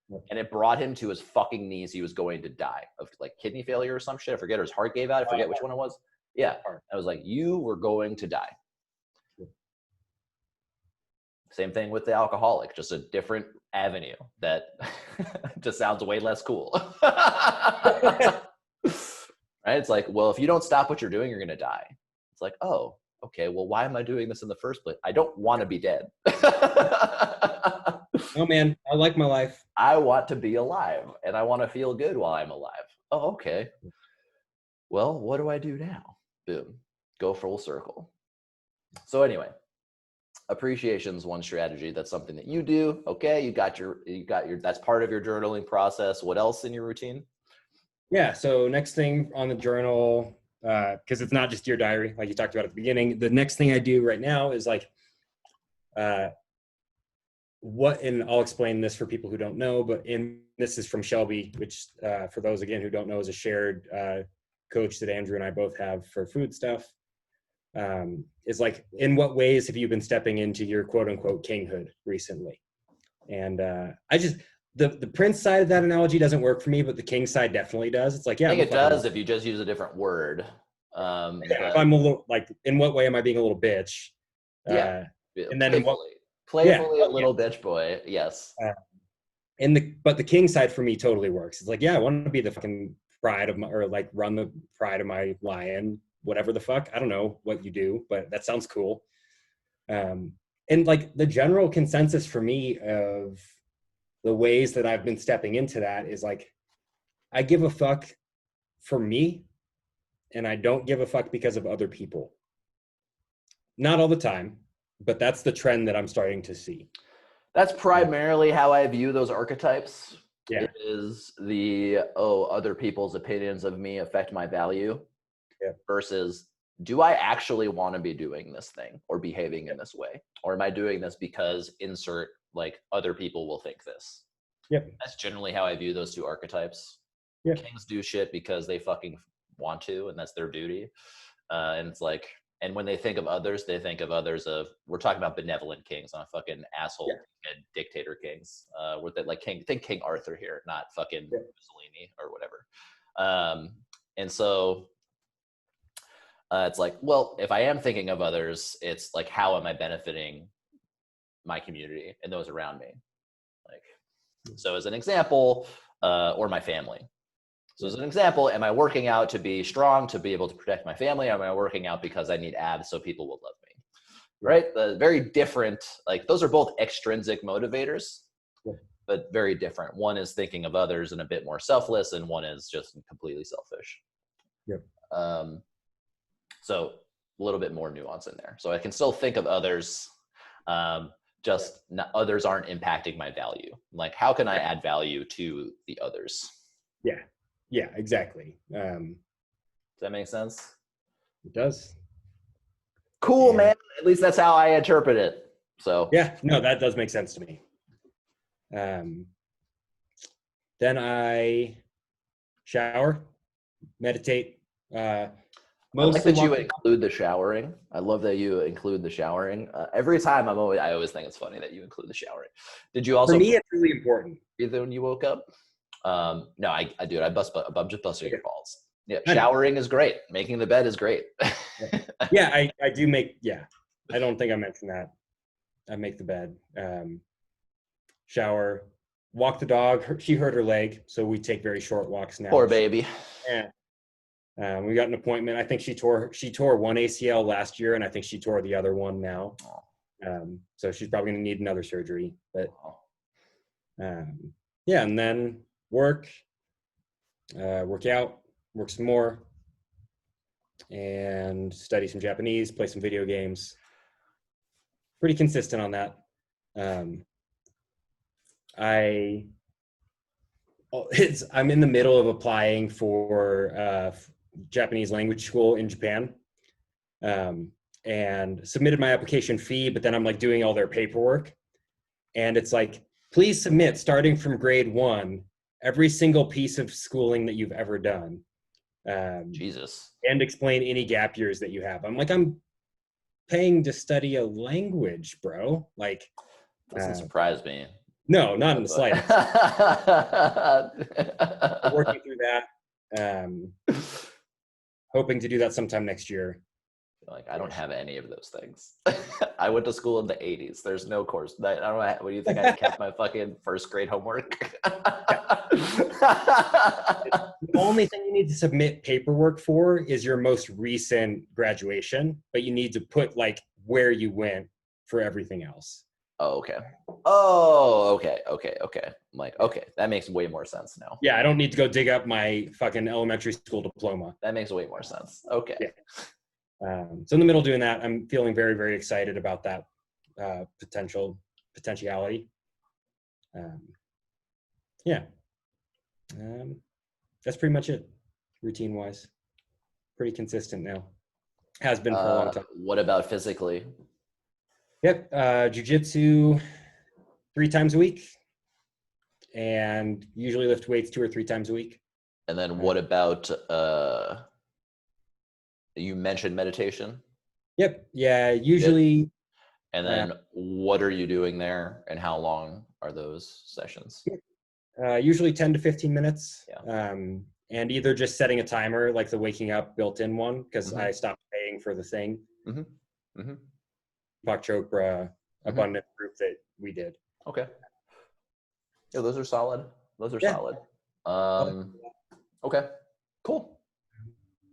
Yeah. And it brought him to his fucking knees. He was going to die of like kidney failure or some shit. I forget, or his heart gave out. I forget which one it was. Yeah. I was like, you were going to die. Yeah. Same thing with the alcoholic, just a different avenue that just sounds way less cool. Right? It's like, well, if you don't stop what you're doing, you're going to die. It's like, oh, okay, well, why am I doing this in the first place? I don't want to be dead. Oh, man, I like my life. I want to be alive, and I want to feel good while I'm alive. Oh, okay. Well, what do I do now? Boom. Go full circle. So anyway, appreciation is one strategy. That's something that you do. Okay, you got your, that's part of your journaling process. What else in your routine? Yeah, so next thing on the journal, because it's not just your diary, like you talked about at the beginning, the next thing I do right now is like, and I'll explain this for people who don't know, but this is from Shelby, which for those, again, who don't know, is a shared coach that Andrew and I both have for food stuff. Is like, in what ways have you been stepping into your quote unquote kinghood recently? And the prince side of that analogy doesn't work for me, but the king side definitely does. It's like, yeah, I think it does if you just use a different word. If I'm a little, like, in what way am I being a little bitch? Yeah. And then playfully a little bitch boy. Yes. But the king side for me totally works. It's like, yeah, I want to be the fucking pride of my, or like run the pride of my lion, whatever the fuck. I don't know what you do, but that sounds cool. And like the general consensus for me of the ways that I've been stepping into that is like, I give a fuck for me, and I don't give a fuck because of other people. Not all the time, but that's the trend that I'm starting to see. That's primarily how I view those archetypes. Yeah. is other people's opinions of me affect my value versus do I actually want to be doing this thing or behaving in this way? Or am I doing this because insert like other people will think this? Yep. That's generally how I view those two archetypes. Yep. Kings do shit because they fucking want to, and that's their duty. And it's like, and when they think of others, they think of others of, we're talking about benevolent kings, not fucking asshole and dictator kings. With it, like think King Arthur here, not fucking Mussolini or whatever. And so it's like, well, if I am thinking of others, it's like, how am I benefiting my community and those around me? Like, so as an example, or my family. So as an example, am I working out to be strong, to be able to protect my family? Or am I working out because I need abs so people will love me? Right? The very different, like those are both extrinsic motivators, but very different. One is thinking of others and a bit more selfless, and one is just completely selfish. So a little bit more nuance in there. So I can still think of others, others aren't impacting my value. Like, how can I add value to the others? Yeah, exactly. Does that make sense? It does. Cool, man. At least that's how I interpret it. So yeah, no, that does make sense to me. Then I shower, meditate. I like that you include the showering. I love that you include the showering. Every time I always think it's funny that you include the showering. Did you also? For me, it's really important. Either when you woke up? No, I do it. I'm just busting your balls. Yeah, I showering is great. Making the bed is great. Yeah, I do make. Yeah, I don't think I mentioned that. I make the bed, shower, walk the dog. She hurt her leg, so we take very short walks now. Poor baby. Yeah. We got an appointment. I think she tore one ACL last year, and I think she tore the other one now. So she's probably going to need another surgery. But yeah, and then work out, work some more, and study some Japanese, play some video games. Pretty consistent on that. I'm in the middle of applying for Japanese language school in Japan, and submitted my application fee, but then I'm like doing all their paperwork, and it's like, please submit starting from grade 1 every single piece of schooling that you've ever done. Jesus. And explain any gap years that you have. I'm like, I'm paying to study a language, bro. Like, doesn't surprise me. No, not in the slightest. Working through that. Hoping to do that sometime next year. Like, I don't have any of those things. I went to school in the 80s. There's no course. I don't know. What do you think? I kept my fucking first grade homework? The only thing you need to submit paperwork for is your most recent graduation, but you need to put like where you went for everything else. Oh, okay. I'm like, okay, that makes way more sense now. Yeah, I don't need to go dig up my fucking elementary school diploma. That makes way more sense. Okay. Yeah. So in the middle of doing that, I'm feeling very, very excited about that potentiality. That's pretty much it, routine-wise. Pretty consistent now. Has been for a long time. What about physically? Yep, jiu-jitsu 3 times a week, and usually lift weights 2 or 3 times a week. And then what about you mentioned meditation? Yep. Yeah, usually. And then what are you doing there, and how long are those sessions? Usually 10 to 15 minutes. Yeah. And either just setting a timer, like the waking up built-in one, because I stopped paying for the thing. Deepak Chopra abundant group that we did. Okay. Yeah, those are solid. Solid. Okay. Cool.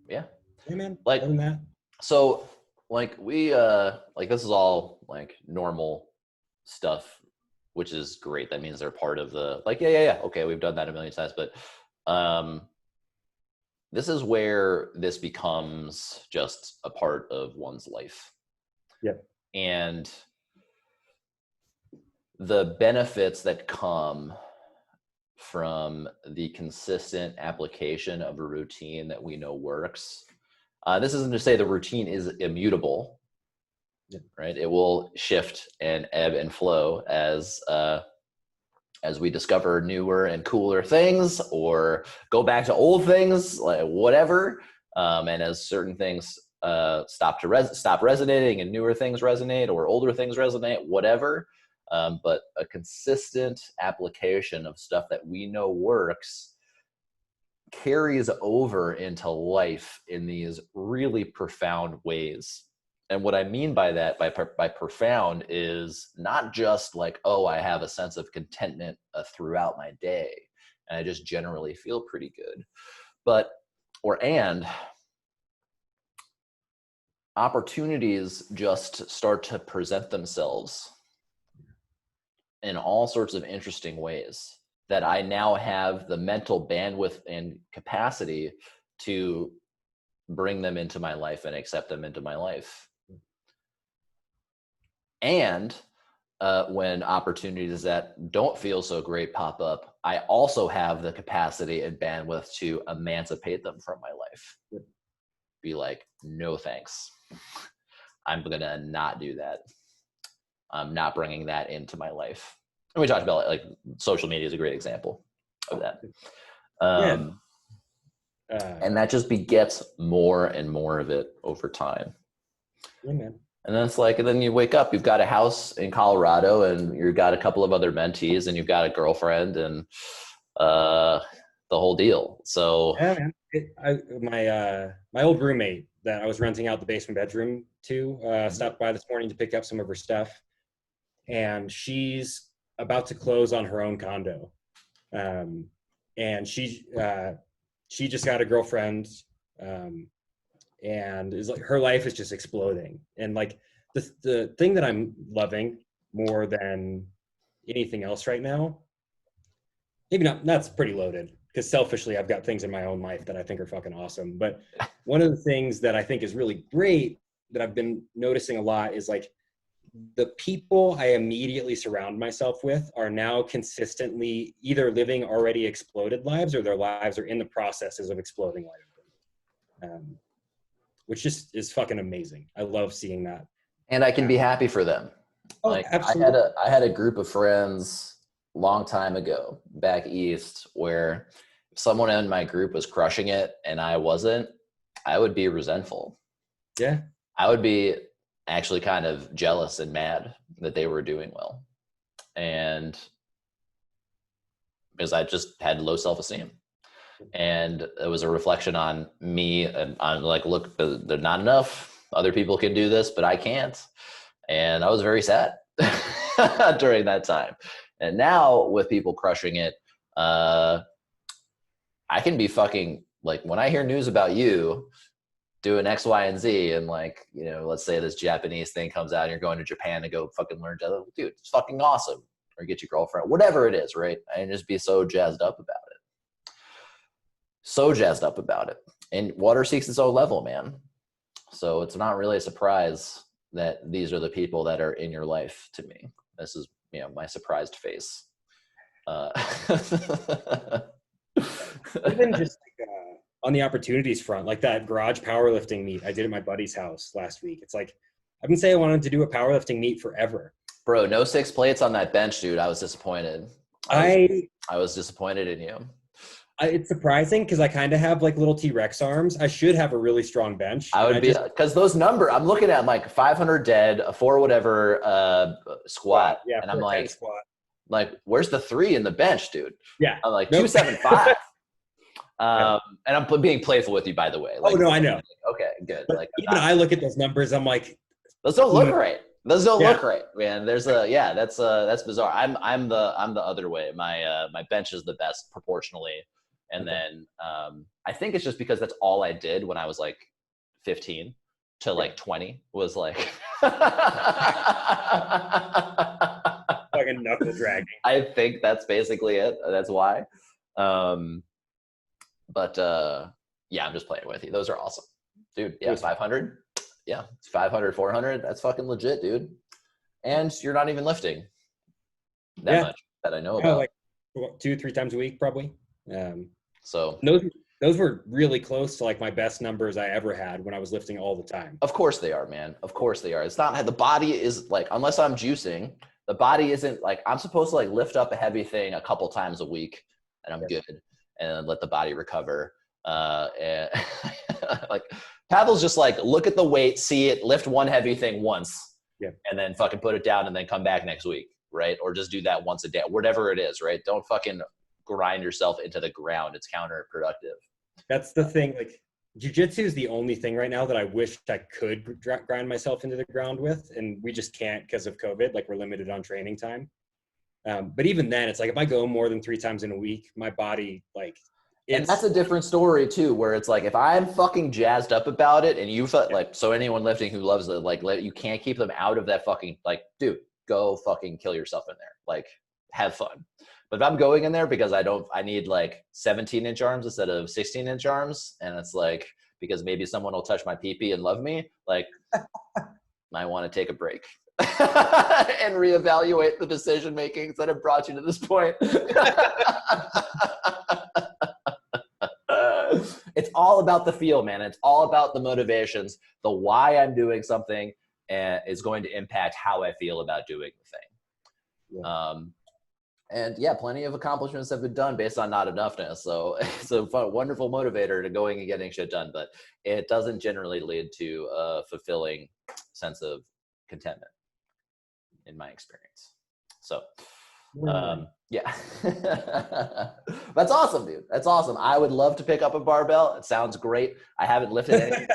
Yeah. Yeah, man. Like that. So like we like this is all like normal stuff, which is great. That means they're part of the like yeah. Okay, we've done that a million times, but this is where this becomes just a part of one's life. Yep. And the benefits that come from the consistent application of a routine that we know works. This isn't to say the routine is immutable, right? It will shift and ebb and flow as we discover newer and cooler things, or go back to old things, like whatever. And as certain things stop resonating, and newer things resonate, or older things resonate, whatever. But a consistent application of stuff that we know works carries over into life in these really profound ways. And what I mean by that, by profound, is not just like, oh, I have a sense of contentment throughout my day, and I just generally feel pretty good. And opportunities just start to present themselves in all sorts of interesting ways that I now have the mental bandwidth and capacity to bring them into my life and accept them into my life. And when opportunities that don't feel so great pop up, I also have the capacity and bandwidth to emancipate them from my life. Be like, no thanks. I'm going to not do that. I'm not bringing that into my life. And we talked about like social media is a great example of that. And that just begets more and more of it over time. Yeah, man. And then it's like, and then you wake up, you've got a house in Colorado, and you've got a couple of other mentees, and you've got a girlfriend, and the whole deal. So yeah, man. My old roommate that I was renting out the basement bedroom to stopped by this morning to pick up some of her stuff, and she's about to close on her own condo, and she just got a girlfriend. And is like her life is just exploding, and like the thing that I'm loving more than anything else right now, maybe not, that's pretty loaded, because selfishly I've got things in my own life that I think are fucking awesome, but one of the things that I think is really great that I've been noticing a lot is like the people I immediately surround myself with are now consistently either living already exploded lives, or their lives are in the processes of exploding life. Which just is fucking amazing. I love seeing that. And I can be happy for them. Oh, like absolutely. I had a group of friends long time ago back east where if someone in my group was crushing it and I wasn't, I would be resentful. Yeah. I would be actually kind of jealous and mad that they were doing well. And because I just had low self-esteem. And it was a reflection on me, and on like, look, there's not enough. Other people can do this, but I can't. And I was very sad during that time. And now with people crushing it, I can be fucking like, when I hear news about you doing X, Y, and Z, and like, you know, let's say this Japanese thing comes out and you're going to Japan to go fucking learn, dude, it's fucking awesome. Or get your girlfriend, whatever it is, right? And just be so jazzed up about it. So jazzed up about it. And water seeks its own level, man. So it's not really a surprise that these are the people that are in your life to me. This is, you know, my surprised face. Even just like, on the opportunities front, like that garage powerlifting meet I did at my buddy's house last week. It's like, I've been saying I wanted to do a powerlifting meet forever. Bro, no 6 plates on that bench, dude. I was disappointed. I was disappointed in you. It's surprising because I kind of have like little T-Rex arms. I should have a really strong bench. I would be, because those number, I'm looking at like 500 dead, a 4 whatever squat. Yeah, and I'm like, where's the 3 in the bench, dude? Yeah. I'm like, 275. And I'm being playful with you, by the way. Like, oh, no, I know. Like, okay, good. But like, even I look at those numbers, I'm like, those don't look right. Those don't look right, man. There's that's bizarre. I'm the other way. My bench is the best proportionally. And then I think it's just because that's all I did when I was like 15 to like 20 was like fucking knuckle dragging. I think that's basically it. That's why. But yeah, I'm just playing with you. Those are awesome, dude. Yeah, 500. Yeah, 500, 400. That's fucking legit, dude. And you're not even lifting that much that I know about. Like, 2-3 times a week, probably. Um, So and those were really close to like my best numbers I ever had when I was lifting all the time. of course they are, man. Of course they are. It's not the body is like, unless I'm juicing, the body isn't like, I'm supposed to like lift up a heavy thing a couple times a week and I'm good, and let the body recover. And like Pavel's just like, look at the weight, see it, lift one heavy thing once, Yeah. and then fucking put it down and then come back next week, right? Or just do that once a day, whatever it is, right? Don't fucking grind yourself into the ground. It's counterproductive. That's the thing. Like, jiu-jitsu is the only thing right now that I wish I could grind myself into the ground with, and we just can't because of COVID. Like, we're limited on training time. But even then, it's like if I go more than 3 times in a week, my body like And that's a different story too, where it's like if I'm fucking jazzed up about it, and you like, so anyone lifting who loves it, like, you can't keep them out of that fucking, like, dude, go fucking kill yourself in there, like, have fun. But if I'm going in there because I need like 17-inch arms instead of 16-inch arms, and it's like because maybe someone will touch my pee-pee and love me, like, I want to take a break and reevaluate the decision makings that have brought you to this point. It's all about the feel, man. It's all about the motivations. The why I'm doing something is going to impact how I feel about doing the thing. Yeah. And yeah, plenty of accomplishments have been done based on not enoughness. So it's a wonderful motivator to going and getting shit done, but it doesn't generally lead to a fulfilling sense of contentment in my experience. So yeah. That's awesome, dude. That's awesome. I would love to pick up a barbell. It sounds great. I haven't lifted anything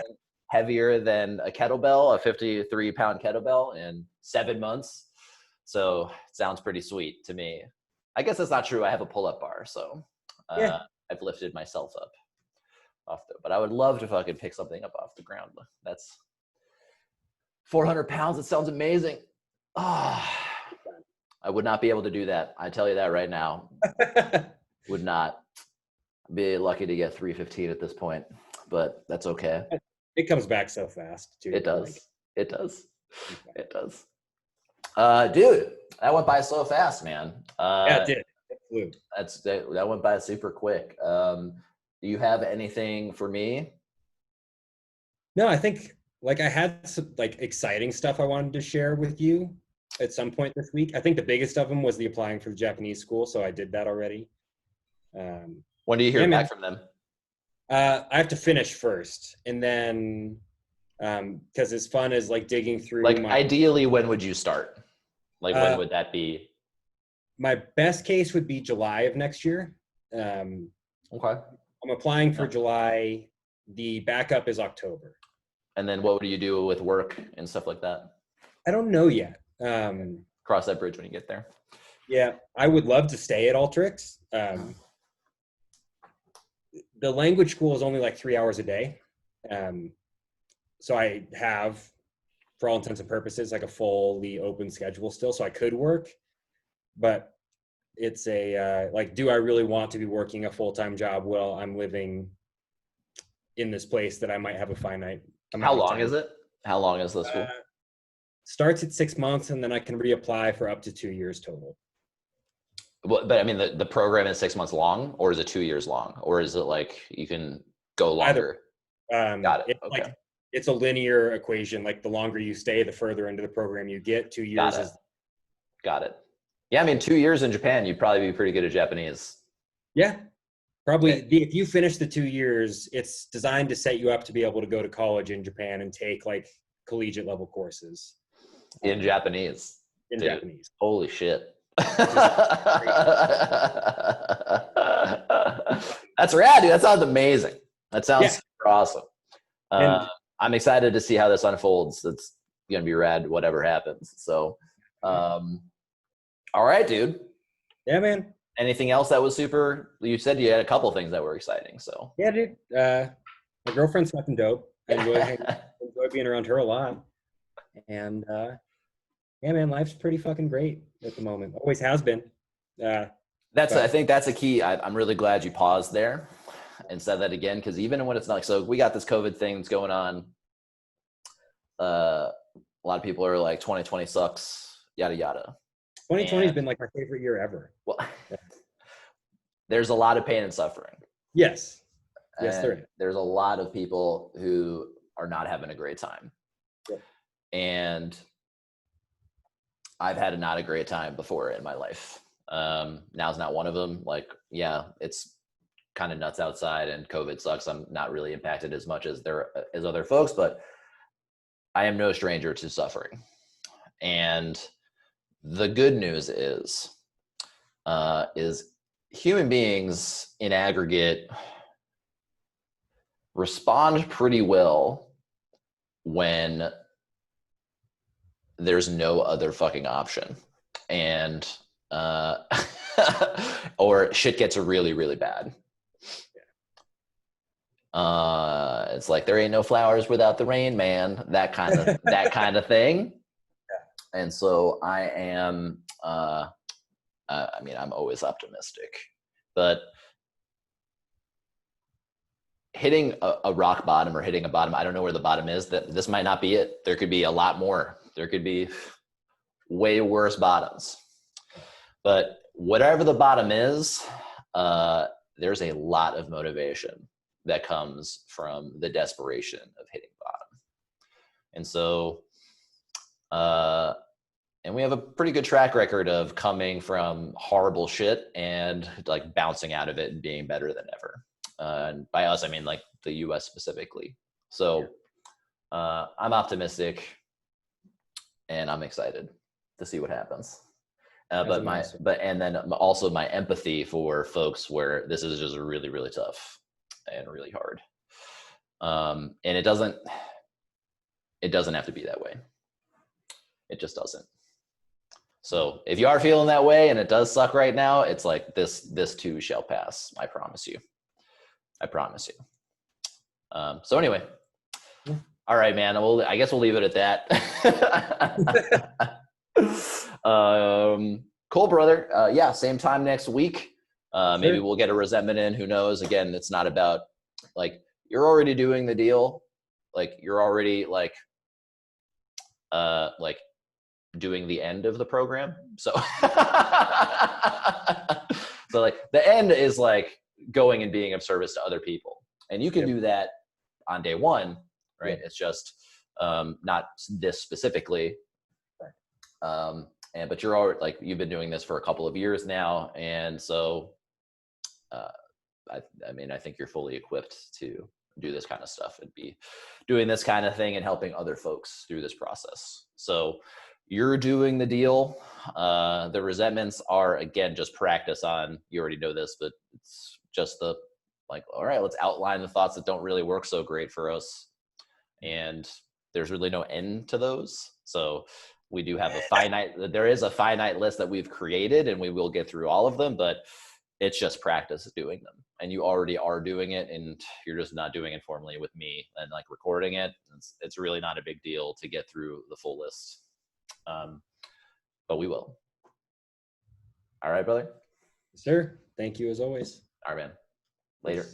heavier than a kettlebell, a 53-pound kettlebell, in 7 months. So it sounds pretty sweet to me. I guess that's not true. I have a pull-up bar, so I've lifted myself up but I would love to fucking pick something up off the ground. That's 400 pounds. It sounds amazing. I would not be able to do that. I tell you that right now. Would not be lucky to get 315 at this point, but that's okay. It comes back so fast, too. It does. It does. It does. Dude, that went by so fast, man. Yeah, it did. It flew. That went by super quick. Do you have anything for me? No, I think like I had some like exciting stuff I wanted to share with you at some point this week. I think the biggest of them was the applying for the Japanese school, so I did that already. When do you hear back from them? I have to finish first, and then because as fun as like digging through. Like ideally, when would you start? Like when would that be? My best case would be July of next year. Okay. I'm applying for July. The backup is October. And then what would you do with work and stuff like that? I don't know yet. Cross that bridge when you get there. Yeah, I would love to stay at Alteryx. The language school is only like 3 hours a day. So I have, for all intents and purposes, like a fully open schedule still. So I could work, but it's like, do I really want to be working a full-time job while I'm living in this place that I might have a finite amount How of long time? is it? How long is the school? Starts at 6 months, and then I can reapply for up to 2 years total. But I mean, the program is 6 months long, or is it 2 years long, or is it like you can go longer? Got it. Okay. Like, it's a linear equation. Like the longer you stay, the further into the program you get. 2 years is. Got it. Yeah, I mean, 2 years in Japan, you'd probably be pretty good at Japanese. Yeah, probably. If you finish the 2 years, it's designed to set you up to be able to go to college in Japan and take like collegiate level courses. In Japanese. In Japanese. Holy shit. That's rad, dude. That sounds amazing. That sounds super awesome. I'm excited to see how this unfolds. It's going to be rad, whatever happens. So, all right, dude. Yeah, man. Anything else that was super? You said you had a couple things that were exciting. So yeah, dude. My girlfriend's fucking dope. I enjoy being around her a lot. And yeah, man, life's pretty fucking great at the moment. Always has been. I think that's a key. I'm really glad you paused there and said that again, because even when it's not like, so we got this COVID thing that's going on. A lot of people are like, 2020 sucks, yada yada. 2020 has been like my favorite year ever. Well, there's a lot of pain and suffering. Yes. Yes, And there is. there's a lot of people who are not having a great time. Yep. And I've had not a great time before in my life. Now's not one of them. Like, yeah, it's kind of nuts outside and COVID sucks. I'm not really impacted as much as there as other folks, but I am no stranger to suffering. And the good news is human beings in aggregate respond pretty well when there's no other fucking option. And or shit gets really, really bad. It's like there ain't no flowers without the rain, man. That kind of thing. Yeah. And so I am. I mean, I'm always optimistic, but hitting a rock bottom or hitting a bottom, I don't know where the bottom is. That this might not be it. There could be a lot more. There could be way worse bottoms. But whatever the bottom is, there's a lot of motivation that comes from the desperation of hitting bottom. And so, and we have a pretty good track record of coming from horrible shit and like bouncing out of it and being better than ever. And by us, I mean like the US specifically. So I'm optimistic and I'm excited to see what happens. And then also my empathy for folks where this is just really, really tough and really hard. And it doesn't have to be that way. It just doesn't. So if you are feeling that way and it does suck right now, it's like this too shall pass. I promise you. So anyway, all right, man. I guess we'll leave it at that. Cool, brother. Yeah, same time next week. Maybe we'll get a resentment in. Who knows? Again, it's not about like you're already doing the deal. Like you're already like doing the end of the program. So, so like the end is like going and being of service to other people, and you can do that on day one, right? It's just not this specifically. But you're already like you've been doing this for a couple of years now, and so I mean I think you're fully equipped to do this kind of stuff and be doing this kind of thing and helping other folks through this process. So you're doing the deal. The resentments are again just practice on. You already know this, but it's just the like all right, let's outline the thoughts that don't really work so great for us, and there's really no end to those. So we do have there is a finite list that we've created and we will get through all of them, but it's just practice doing them. And you already are doing it and you're just not doing it formally with me and like recording it. It's really not a big deal to get through the full list. But we will. All right, brother. Sir, thank you as always. All right, man. Later.